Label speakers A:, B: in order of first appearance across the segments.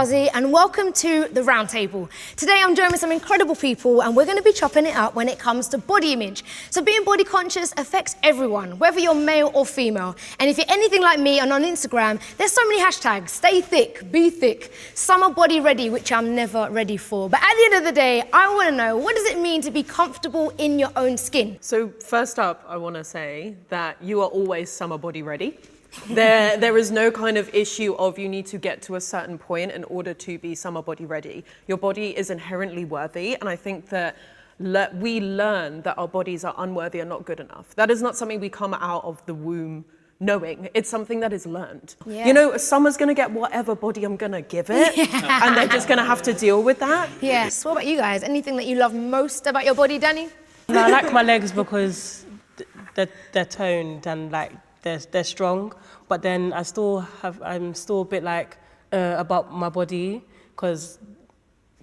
A: Swarzy, and welcome to the RoundTable. Today I'm joined with some incredible people, and we're going to be chopping it up when it comes to body image. So being body conscious affects everyone, whether you're male or female. And if you're anything like me and on Instagram, there's so many hashtags: stay thick, be thick, summer body ready, which I'm never ready for. But at the end of the day, I want to know, what does it mean to be comfortable in your own skin?
B: So first up, I want to say that you are always summer body ready. There is no kind of issue of you need to get to a certain point in order to be summer body ready. Your body is inherently worthy, and I think that we learn that our bodies are unworthy and not good enough. That is not something we come out of the womb knowing. It's something that is learned.
A: Yeah.
B: You know, summer's gonna get whatever body I'm gonna give it, and they're just gonna have to deal with that.
A: Yes. What about you guys? Anything that you love most about your body, Danny?
C: No, I like my legs because they're toned and like they're strong, but then I'm still a bit like about my body, because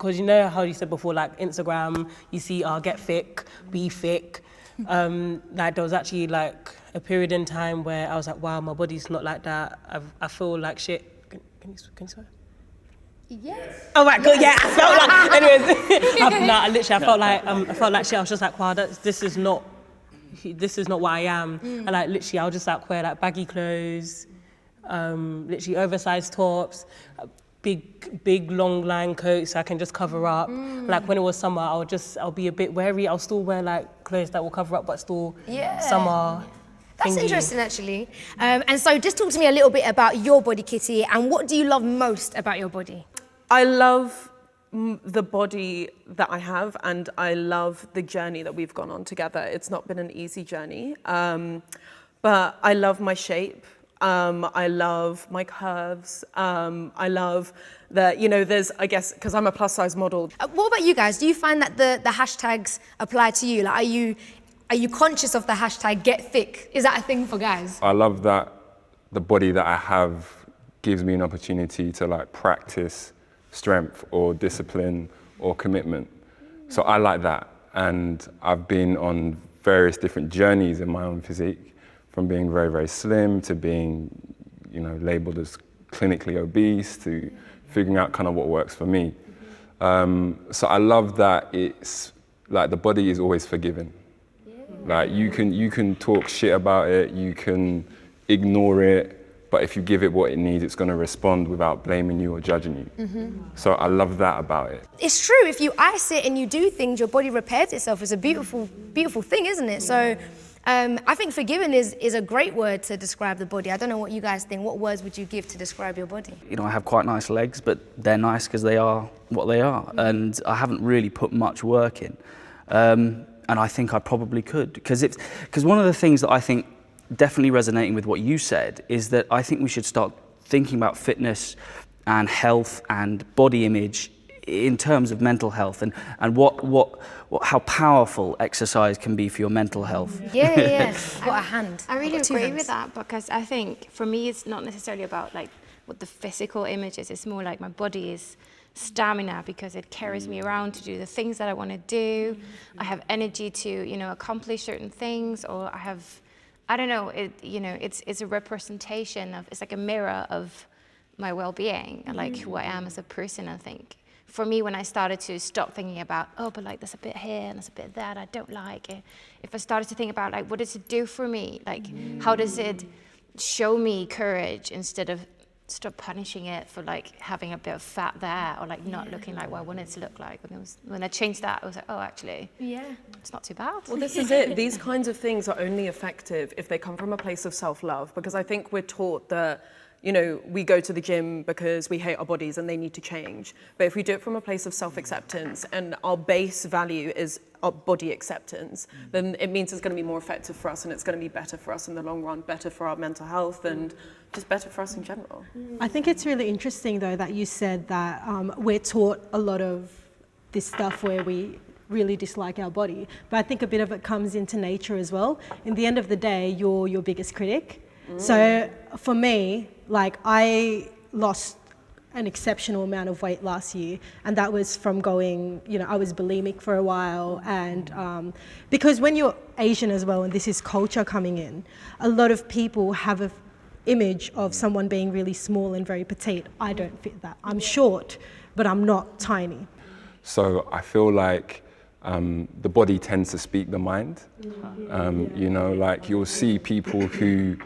C: you know how you said before, like Instagram, you see, get thick, be thick. Like there was actually like a period in time where I was like, wow, my body's not like that. I feel like shit. Can you swear?
A: Yes.
C: Oh my god, yeah. I felt like, anyways, I felt like shit. I was just like, wow, this is not what I am. And like literally I'll just like wear like baggy clothes, literally oversized tops, big long line coats so I can just cover up. Like when it was summer, I'll be a bit wary. I'll still wear like clothes that will cover up but still summer.
A: That's interesting, actually. And so just talk to me a little bit about your body, Kitty, and what do you love most about your body?
B: I love the body that I have, and I love the journey that we've gone on together. It's not been an easy journey, but I love my shape. I love my curves. I love that, you know, there's, I guess, because I'm a plus size model.
A: What about you guys? Do you find that the hashtags apply to you? Like, are you conscious of the hashtag get thick? Is that a thing for guys?
D: I love that the body that I have gives me an opportunity to like practice strength or discipline or commitment. So I like that. And I've been on various different journeys in my own physique, from being very, very slim to being, you know, labeled as clinically obese to figuring out kind of what works for me. So I love that it's like the body is always forgiving. Like you can talk shit about it, you can ignore it, but if you give it what it needs, it's going to respond without blaming you or judging you. So I love that about it.
A: It's true. If you ice it and you do things, your body repairs itself. It's a beautiful, beautiful thing, isn't it? So I think forgiving is a great word to describe the body. I don't know what you guys think. What words would you give to describe your body?
E: You know, I have quite nice legs, but they're nice because they are what they are. And I haven't really put much work in. And I think I probably could, because one of the things that I think definitely resonating with what you said is that I think we should start thinking about fitness and health and body image in terms of mental health and how powerful exercise can be for your mental health.
A: Yeah. Got a hand.
F: I really agree with that, because I think for me it's not necessarily about like what the physical image is. It's more like my body is stamina, because it carries me around to do the things that I want to do. I have energy to, you know, accomplish certain things, or I don't know, it's a representation of, it's like a mirror of my well-being and like who I am as a person. I think for me, when I started to stop thinking about, but like there's a bit here and there's a bit that I don't like it. If I started to think about like, what does it do for me? Like, how does it show me courage instead of stop punishing it for like having a bit of fat there, or like not looking like what I wanted it to look like. When I changed that, I was like, actually, it's not too bad.
B: Well, this is it. These kinds of things are only effective if they come from a place of self-love, because I think we're taught that, you know, we go to the gym because we hate our bodies and they need to change. But if we do it from a place of self-acceptance and our base value is our body acceptance, then it means it's going to be more effective for us, and it's going to be better for us in the long run, better for our mental health and just better for us in general.
G: I think it's really interesting though that you said that we're taught a lot of this stuff where we really dislike our body, but I think a bit of it comes into nature as well. In the end of the day, you're your biggest critic. So for me, like I lost an exceptional amount of weight last year, and that was from going, you know, I was bulimic for a while, and because when you're Asian as well, and this is culture coming in, a lot of people have image of someone being really small and very petite. I don't fit that. I'm short, but I'm not tiny.
D: So I feel like the body tends to speak the mind. You know, like you'll see people who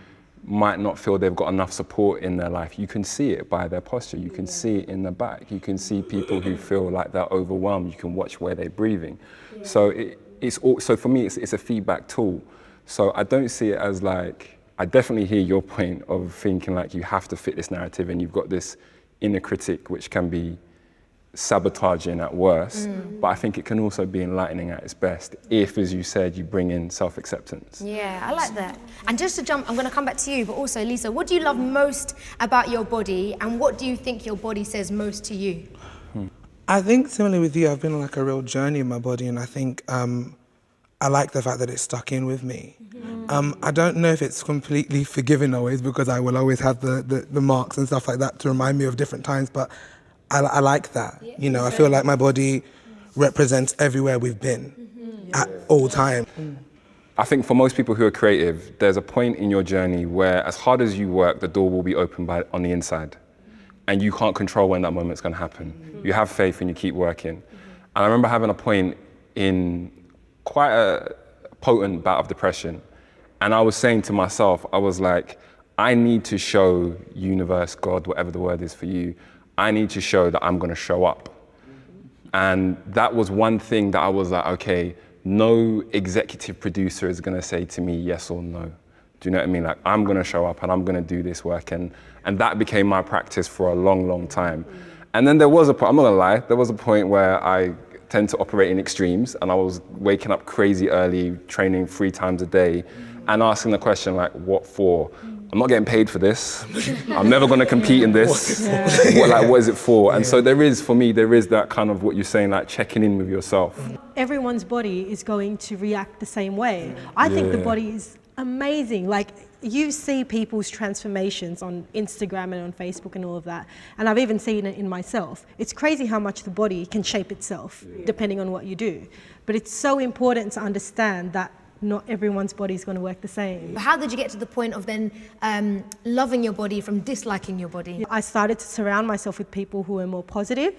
D: might not feel they've got enough support in their life. You can see it by their posture. You can see it in the back. You can see people who feel like they're overwhelmed. You can watch where they're breathing. So so for me, it's a feedback tool. So I don't see it as like, I definitely hear your point of thinking like you have to fit this narrative and you've got this inner critic which can be sabotaging at worst, but I think it can also be enlightening at its best if, as you said, you bring in self-acceptance.
A: Yeah, I like that. And just to jump, I'm going to come back to you, but also Lisa, what do you love most about your body and what do you think your body says most to you?
H: I think similarly with you, I've been on like a real journey in my body, and I think I like the fact that it's stuck in with me. I don't know if it's completely forgiving always, because I will always have the marks and stuff like that to remind me of different times, but I like that. You know, I feel like my body represents everywhere we've been at all times.
D: I think for most people who are creative, there's a point in your journey where as hard as you work, the door will be opened on the inside. And you can't control when that moment's gonna happen. You have faith and you keep working. And I remember having a point in quite a potent bout of depression. And I was saying to myself, I was like, I need to show universe, God, whatever the word is for you, I need to show that I'm gonna show up. And that was one thing that I was like, okay, no executive producer is gonna say to me yes or no. Do you know what I mean? Like, I'm gonna show up and I'm gonna do this work. And that became my practice for a long, long time. And then there was a point, I'm not gonna lie, there was a point where I tend to operate in extremes and I was waking up crazy early, training 3 times a day and asking the question like, what for? I'm not getting paid for this. I'm never gonna compete in this. What is it for? And so there is that kind of what you're saying, like checking in with yourself.
G: Everyone's body is going to react the same way. I think the body is amazing. Like, you see people's transformations on Instagram and on Facebook and all of that. And I've even seen it in myself. It's crazy how much the body can shape itself depending on what you do. But it's so important to understand that not everyone's body is going to work the same.
A: But how did you get to the point of then loving your body from disliking your body?
G: I started to surround myself with people who were more positive.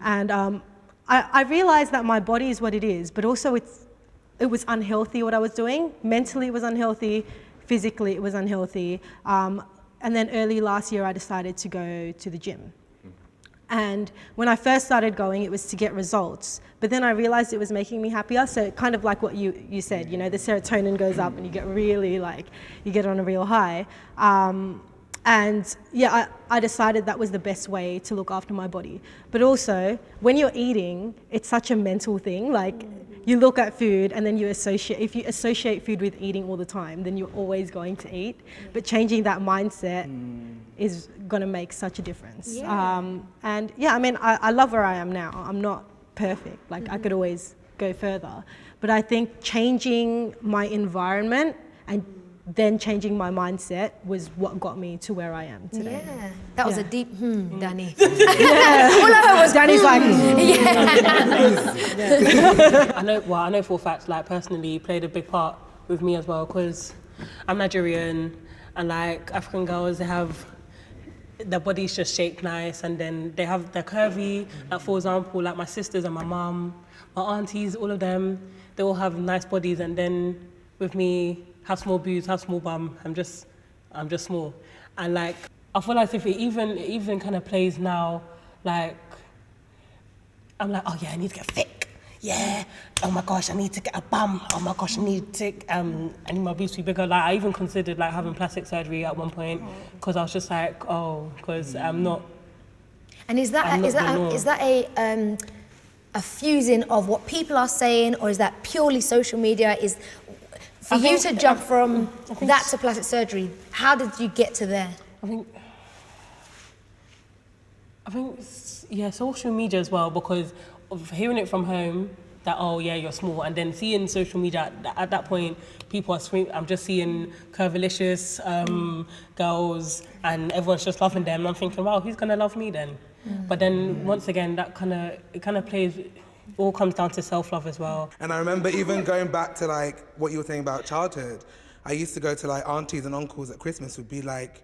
G: And I realized that my body is what it is, but also it was unhealthy what I was doing. Mentally it was unhealthy, physically it was unhealthy. And then early last year I decided to go to the gym. And when I first started going, it was to get results. But then I realized it was making me happier. So kind of like what you said, you know, the serotonin goes up and you get really you get on a real high. And yeah, I decided that was the best way to look after my body. But also, when you're eating, it's such a mental thing. Like, you look at food and then if you associate food with eating all the time, then you're always going to eat. But changing that mindset is gonna make such a difference. And yeah, I mean, I love where I am now. I'm not perfect, like I could always go further. But I think changing my environment and then changing my mindset was what got me to where I am today.
A: Yeah, that was a deep Danny. All I heard was
G: Danny's like,
C: I know for a fact, like personally, played a big part with me as well, because I'm Nigerian and like African girls, they have their bodies just shaped nice, and then they're curvy. Like, for example, like my sisters and my mum, my aunties, all of them, they all have nice bodies, and then with me, have small boobs, have small bum. I'm just small, and like I feel like if it even kind of plays now, like I'm like, oh yeah, I need to get thick. Yeah. Oh my gosh, I need to get a bum. Oh my gosh, I need my boobs to be bigger. Like, I even considered like having plastic surgery at one point, because I was just like, because I'm not.
A: And is that a fusing of what people are saying, or is that purely social media? For you to jump from that to plastic surgery, how did you get to there?
C: I think yeah, social media as well, because of hearing it from home that, oh yeah, you're small, and then seeing social media at that point, people are screaming. I'm just seeing curvilicious girls, and everyone's just loving them. And I'm thinking, wow, who's gonna love me then? But then once again, it kind of plays. All comes down to self-love as well.
H: And I remember even going back to like what you were saying about childhood, I used to go to like aunties and uncles at Christmas who'd be like,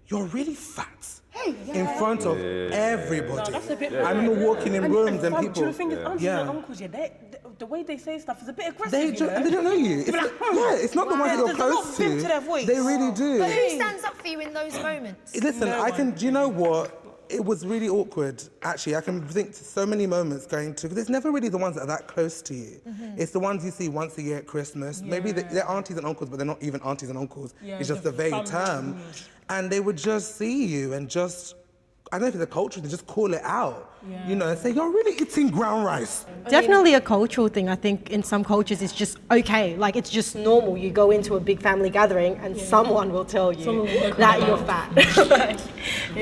H: you're really fat. In front of everybody. I remember walking in rooms and people.
C: The thing is, aunties and uncles, the way they say stuff is a bit aggressive.
H: And they don't know you. It's not the ones that you're close to.
C: To their voice.
H: They really do.
A: But who stands up for you in those moments?
H: Listen, do you know what? It was really awkward, actually. I can think to so many moments going to, because it's never really the ones that are that close to you. It's the ones you see once a year at Christmas. Maybe they're aunties and uncles, but they're not even aunties and uncles. It's just a vague term. And they would just see you and just, I don't know if it's a culture, they just call it out, you know, and say, you're really eating ground rice.
G: Definitely a cultural thing. I think in some cultures it's just okay, like it's just normal. You go into a big family gathering and someone will tell you that you're fat.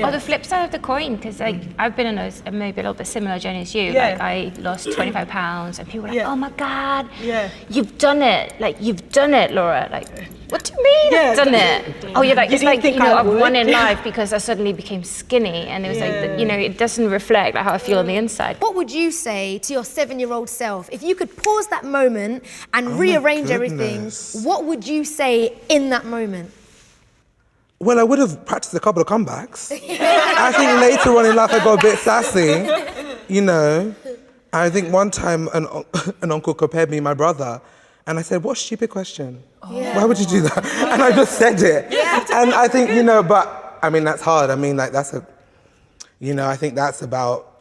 F: Or the flip side of the coin, because like I've been on maybe a little bit similar journey as you. Like I lost 25 pounds and people were like, oh my God, you've done it. Like you've done it, Laura. Like, what do you mean I've done it? Oh, you're like, it's like, you know, I've won in life because I suddenly became skinny, and it was like, you know, it doesn't reflect like how I feel on the inside.
A: What would you say to your 7-year-old self? If you could pause that moment and rearrange everything, what would you say in that moment?
H: Well, I would have practiced a couple of comebacks. I think later on in life I got a bit sassy, you know. I think one time an uncle compared me and my brother, and I said, what a stupid question. Why would you do that? And I just said it. And I think, you know, but I mean, that's hard. I mean, like I think that's about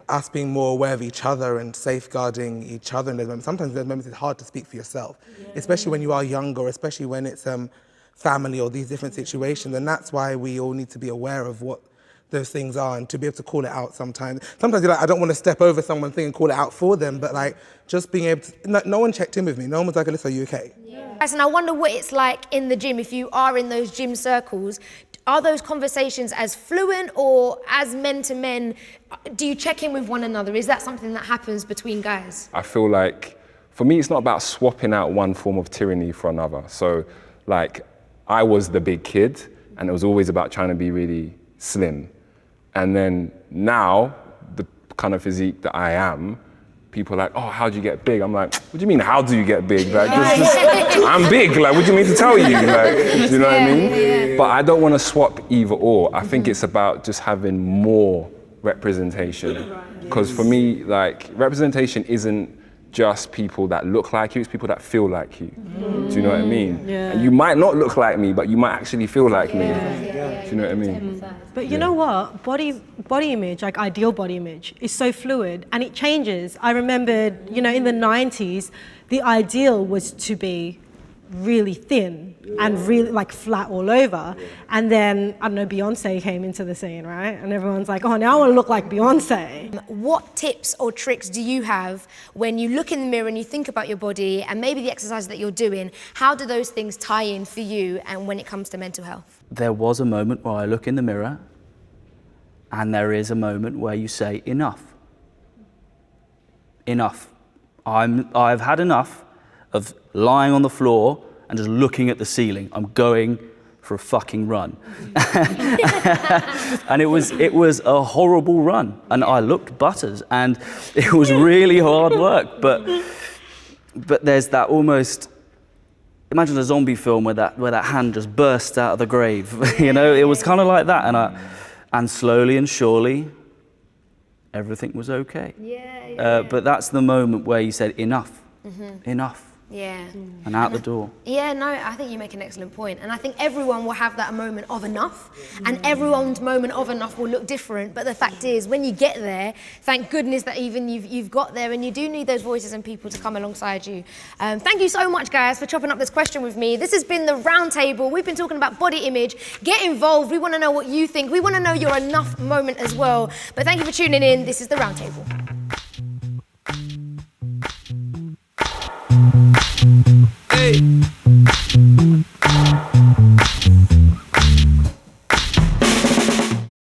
H: us being more aware of each other and safeguarding each other in those moments. Sometimes in those moments it's hard to speak for yourself, especially when you are younger, especially when it's family or these different situations. And that's why we all need to be aware of what those things are and to be able to call it out sometimes. Sometimes you're like, I don't want to step over someone's thing and call it out for them, but like just being able to, no one checked in with me. No one was like, Olisa, are you okay?
A: Tyson, I wonder what it's like in the gym, if you are in those gym circles. Are those conversations as fluent or as men to men? Do you check in with one another? Is that something that happens between guys?
D: I feel like, for me, it's not about swapping out one form of tyranny for another. So, like, I was the big kid, and it was always about trying to be really slim. And then now, the kind of physique that I am, people are like, oh, how do you get big? I'm like, what do you mean, how do you get big? Like, I'm big, like, what do you mean to tell you? Like, do you know what I mean? But I don't want to swap either or. I think it's about just having more representation. Because for me, like, representation isn't just people that look like you, it's people that feel like you. Do you know what I mean? And you might not look like me, but you might actually feel like me. Do you know what I mean?
G: But you know what? Body image, like ideal body image, is so fluid and it changes. I remember, you know, in the 90s, the ideal was to be really thin and really like flat all over. And then, I don't know, Beyonce came into the scene, right? And everyone's like, oh, now I want to look like Beyonce.
A: What tips or tricks do you have when you look in the mirror and you think about your body and maybe the exercises that you're doing? How do those things tie in for you and when it comes to mental health?
E: There was a moment where I look in the mirror and there is a moment where you say, enough. Enough. I've had enough of lying on the floor and just looking at the ceiling. I'm going for a fucking run. And it was a horrible run. And I looked butters and it was really hard work. But there's that almost, imagine a zombie film where that hand just bursts out of the grave. You know, it was kind of like that. And slowly and surely, everything was okay. But that's the moment where you said, enough, enough. And out the door.
A: Yeah, no, I think you make an excellent point. And I think everyone will have that moment of enough, and everyone's moment of enough will look different. But the fact is, when you get there, thank goodness that even you've got there, and you do need those voices and people to come alongside you. Thank you so much, guys, for chopping up this question with me. This has been the Roundtable. We've been talking about body image. Get involved. We want to know what you think. We want to know your enough moment as well. But thank you for tuning in. This is the Roundtable.